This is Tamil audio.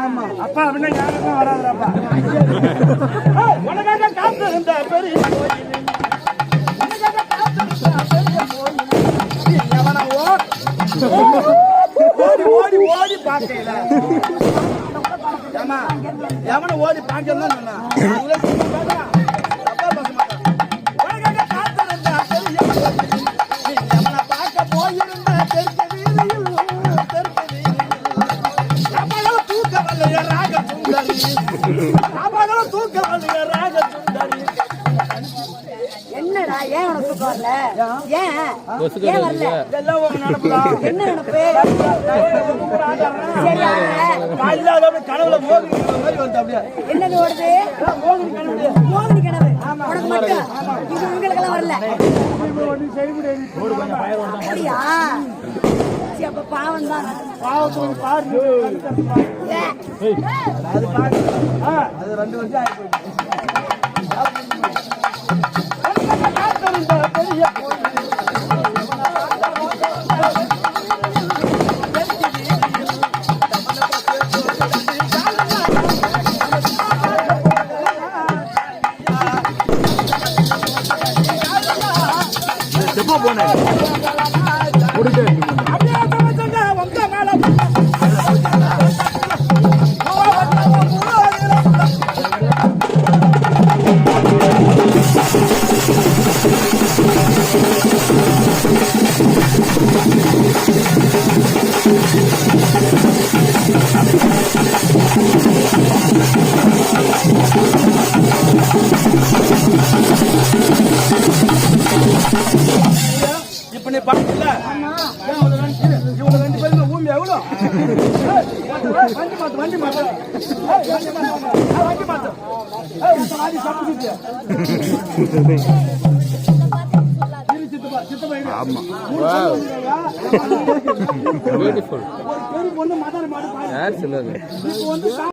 ஆமா அப்பா அப்படின்னா யாருக்கும் வராதுப்பா. உனக்காக காத்து இருந்த பெரிய ஓடி ஓடி ஓடி பார்க்கல எவனை ஓடி பார்க்கல என்னடா ஏன் உனக்கு தூக்கம் வரல? ஏன் வரல? என்ன நினைப்பு? என்னது ஓடுது? மோகினி கனவு. உனக்கு மட்டும் இவங்களுக்கெல்லாம் வரல. அப்படியா? அப்ப பாவம் தான். அது 2 வருஷம் இப்ப நீ பாக்கல இவங்க 2 பேரும் ஊம்பி எவ்வளோ வண்டி மாத்து ஆமா